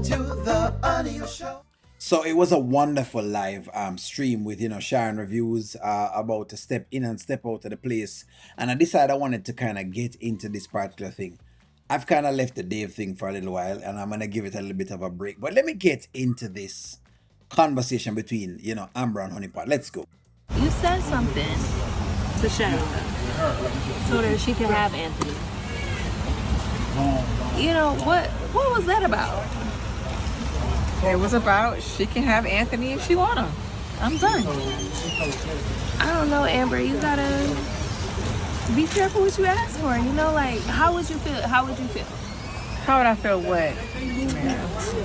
to the audio show. So it was a wonderful live stream with sharing reviews about to step in and step out of the place, and I decided I wanted to kind of get into this particular thing. I've kind of left the Dave thing for a little while, and I'm gonna give it a little bit of a break. But let me get into this conversation between Amber and Honeypot. Let's go. You said something to Shayla so that she could have Anthony. What was that about? It was about she can have Anthony if she want him. I'm done. I don't know, Amber. You gotta be careful what you ask for. How would you feel? How would you feel? How would I feel what?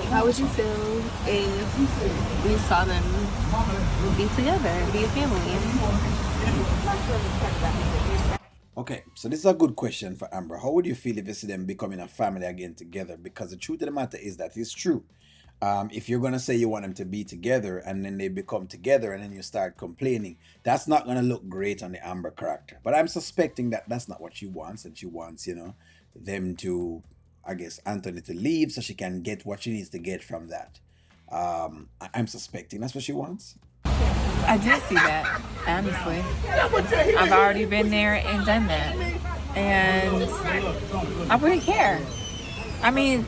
How would you feel if we saw them be together, be a family? Okay, so this is a good question for Amber. How would you feel if you see them becoming a family again together? Because the truth of the matter is that it's true. If you're going to say you want them to be together and then they become together and then you start complaining, that's not going to look great on the Amber character. But I'm suspecting that that's not what she wants. And she wants, them to, I guess, Anthony to leave so she can get what she needs to get from that. I'm suspecting that's what she wants. I did see that, honestly. I've already been there and done that. And I wouldn't care. I mean,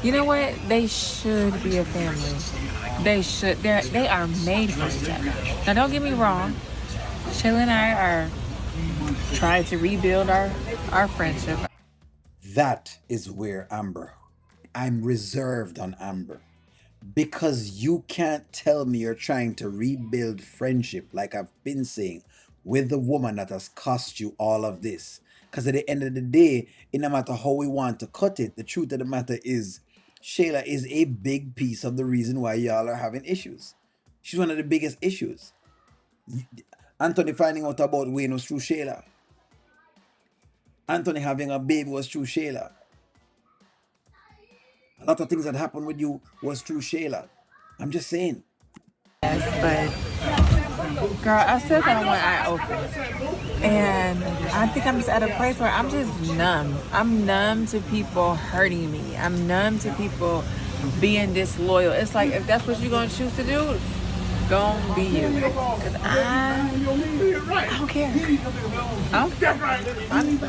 you know what? They should be a family. They should. They are made for each other. Now, don't get me wrong. Shayla and I are trying to rebuild our friendship. That is where I'm reserved on Amber. Because you can't tell me you're trying to rebuild friendship, like I've been saying, with the woman that has cost you all of this. Because at the end of the day, no matter how we want to cut it, the truth of the matter is Shayla is a big piece of the reason why y'all are having issues. She's one of the biggest issues. Anthony finding out about Wayne was through Shayla. Anthony having a baby was through Shayla. A lot of things that happened with you was through Shayla. I'm just saying. Yes, but girl, I said that on one eye open. And I think I'm just at a place where I'm just numb. I'm numb to people hurting me. I'm numb to people being disloyal. It's like, if that's what you're going to choose to do, go be you. Because I don't care. I don't care. Honestly.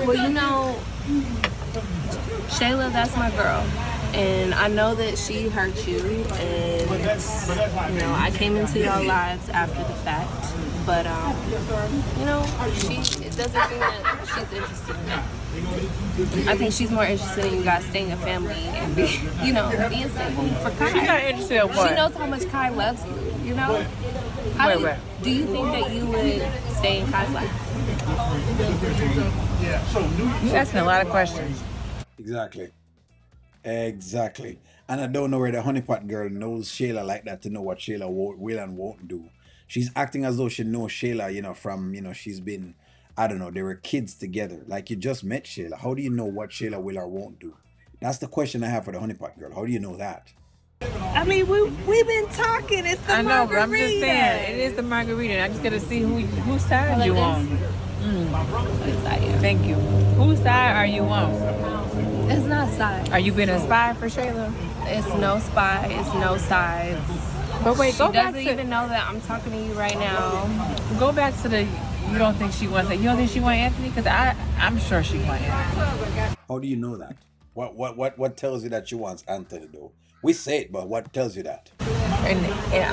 Well, Shayla, that's my girl. And I know that she hurt you, and I came into your lives after the fact, but it doesn't seem that she's interested in that. I think she's more interested in you guys staying a family and being stable for Kai. She's not interested in what? She knows how much Kai loves you. Wait. Do you think that you would stay in Kai's life? You're asking a lot of questions. Exactly. And I don't know where the honeypot girl knows Shayla like that to know what Shayla will and won't do. She's acting as though she knows Shayla, from, she's been, I don't know, they were kids together. Like, you just met Shayla. How do you know what Shayla will or won't do? That's the question I have for the honeypot girl. How do you know that? I mean, we've been talking. It's the I know, margarita. but I'm just saying, it is the margarita. I just got to see whose side you on. Thank you. Whose side are you on? It's not side. Are you being a spy for Shayla? It's no spy. It's no sides. But wait, go back to... She doesn't even know that I'm talking to you right now. Go back to the... You don't think she wants it? You don't think she wants Anthony? Because I'm sure she wants Anthony. How do you know that? What tells you that she wants Anthony, though? We say it, but what tells you that? And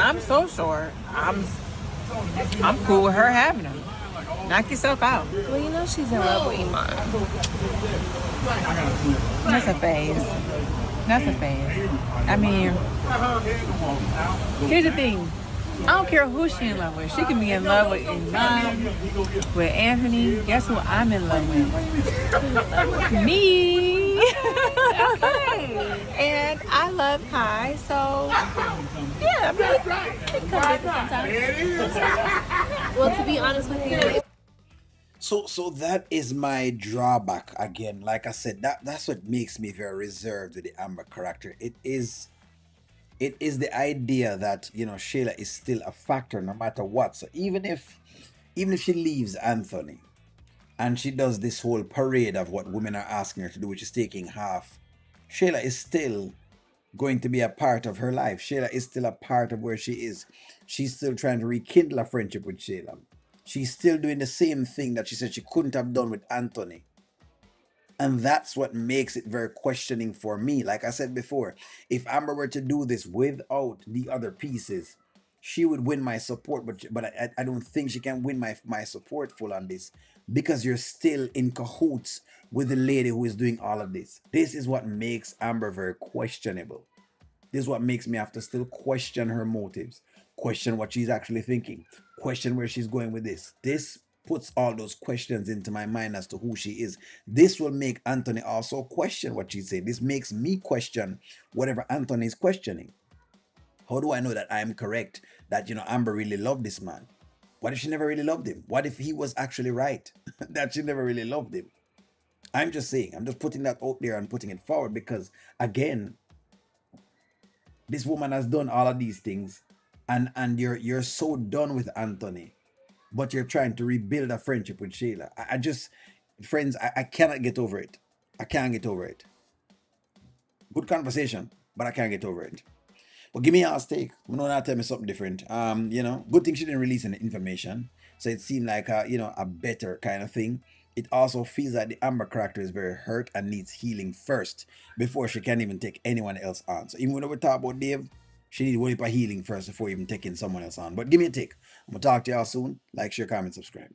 I'm so sure I'm cool with her having him. Knock yourself out. Well, she's in love with Iman. That's a phase. I mean, here's the thing. I don't care who she in love with. She can be in love with Iman, with Anthony. Guess who I'm in love with? Me. Okay. And I love Kai, so yeah, I mean, it comes sometimes. Well, to be honest with you, So that is my drawback again. Like I said, that's what makes me very reserved with the Amber character. It is the idea that Shayla is still a factor no matter what. So even if she leaves Anthony and she does this whole parade of what women are asking her to do, which is taking half, Shayla is still going to be a part of her life. Shayla is still a part of where she is. She's still trying to rekindle a friendship with Shayla. She's still doing the same thing that she said she couldn't have done with Anthony. And that's what makes it very questioning for me. Like I said before, if Amber were to do this without the other pieces, she would win my support. But I don't think she can win my support full on this, because you're still in cahoots with the lady who is doing all of this. This is what makes Amber very questionable. This is what makes me have to still question her motives, question what she's actually thinking, question where she's going with this. This puts all those questions into my mind as to who she is. This will make Anthony also question what she's saying. This makes me question whatever Anthony is questioning. How do I know that I'm correct? That, Amber really loved this man? What if she never really loved him? What if he was actually right? That she never really loved him? I'm just saying, I'm just putting that out there and putting it forward because, again, this woman has done all of these things, and you're so done with Anthony, but you're trying to rebuild a friendship with Shayla. I just, friends, I cannot get over it. I can't get over it. Good conversation, but I can't get over it. But give me a stake. You know, now tell me something different. Good thing she didn't release any information, so it seemed like a better kind of thing. It also feels that the Amber character is very hurt and needs healing first before she can even take anyone else on. So even when we talk about Dave, she needs a healing first before even taking someone else on. But give me a take. I'm gonna talk to y'all soon. Like, share, comment, subscribe.